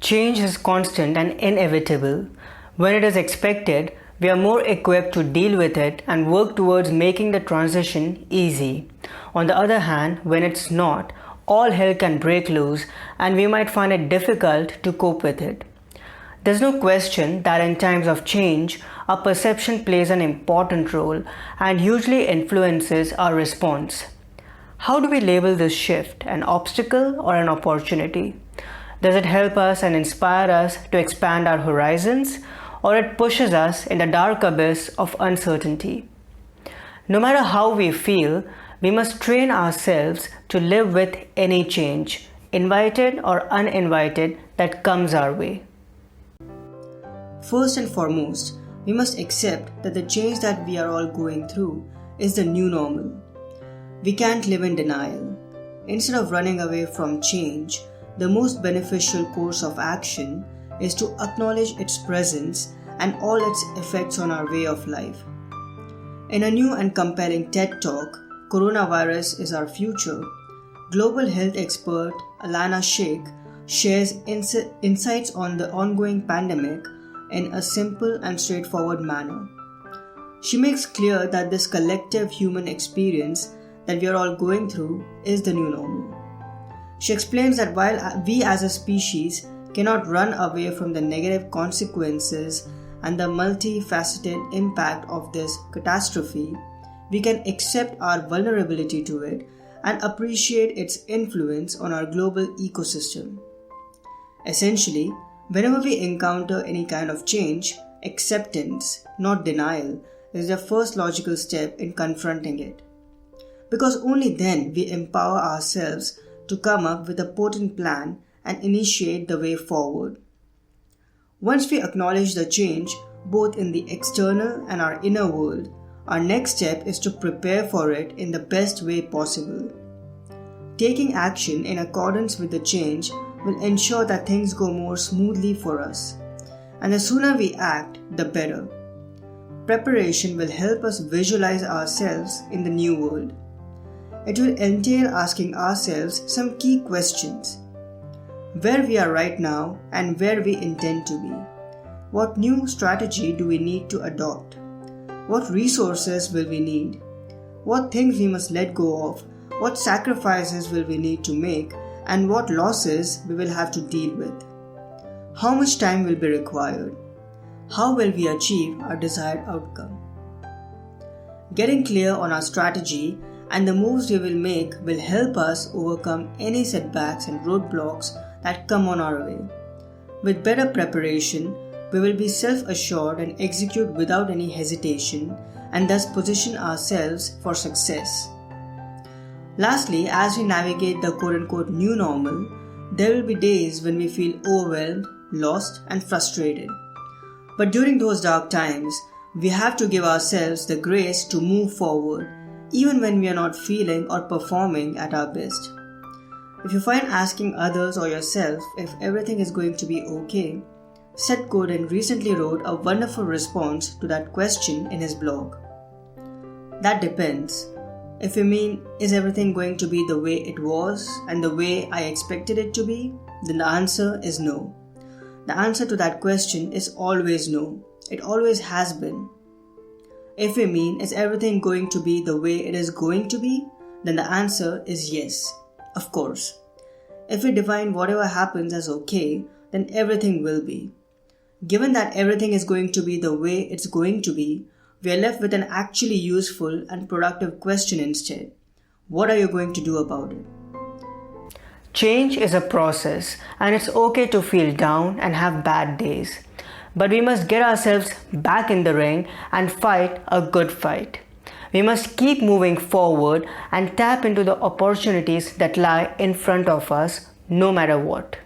Change is constant and inevitable. When it is expected, we are more equipped to deal with it and work towards making the transition easy. On the other hand, when it's not, all hell can break loose and we might find it difficult to cope with it. There's no question that in times of change, our perception plays an important role and hugely influences our response. How do we label this shift, an obstacle or an opportunity? Does it help us and inspire us to expand our horizons, or it pushes us in the dark abyss of uncertainty? No matter how we feel, we must train ourselves to live with any change, invited or uninvited, that comes our way. First and foremost, we must accept that the change that we are all going through is the new normal. We can't live in denial. Instead of running away from change, the most beneficial course of action is to acknowledge its presence and all its effects on our way of life. In a new and compelling TED Talk, Coronavirus is Our Future, global health expert Alana Sheikh shares insights on the ongoing pandemic in a simple and straightforward manner. She makes clear that this collective human experience that we are all going through is the new normal. She explains that while we as a species cannot run away from the negative consequences and the multifaceted impact of this catastrophe, we can accept our vulnerability to it and appreciate its influence on our global ecosystem. Essentially, whenever we encounter any kind of change, acceptance, not denial, is the first logical step in confronting it. Because only then we empower ourselves to come up with a potent plan and initiate the way forward. Once we acknowledge the change, both in the external and our inner world, our next step is to prepare for it in the best way possible. Taking action in accordance with the change will ensure that things go more smoothly for us. And the sooner we act, the better. Preparation will help us visualize ourselves in the new world. It will entail asking ourselves some key questions. Where we are right now and where we intend to be. What new strategy do we need to adopt? What resources will we need? What things we must let go of? What sacrifices will we need to make? And what losses we will have to deal with? How much time will be required? How will we achieve our desired outcome? Getting clear on our strategy and the moves we will make will help us overcome any setbacks and roadblocks that come on our way. With better preparation, we will be self-assured and execute without any hesitation and thus position ourselves for success. Lastly, as we navigate the quote-unquote new normal, there will be days when we feel overwhelmed, lost, and frustrated. But during those dark times, we have to give ourselves the grace to move forward, even when we are not feeling or performing at our best. If you find asking others or yourself if everything is going to be okay, Seth Godin recently wrote a wonderful response to that question in his blog. That depends. If you mean, is everything going to be the way it was and the way I expected it to be, then the answer is no. The answer to that question is always no. It always has been. If we mean, is everything going to be the way it is going to be, then the answer is yes, of course. If we define whatever happens as okay, then everything will be. Given that everything is going to be the way it's going to be, we are left with an actually useful and productive question instead. What are you going to do about it? Change is a process, and it's okay to feel down and have bad days. But we must get ourselves back in the ring and fight a good fight. We must keep moving forward and tap into the opportunities that lie in front of us, no matter what.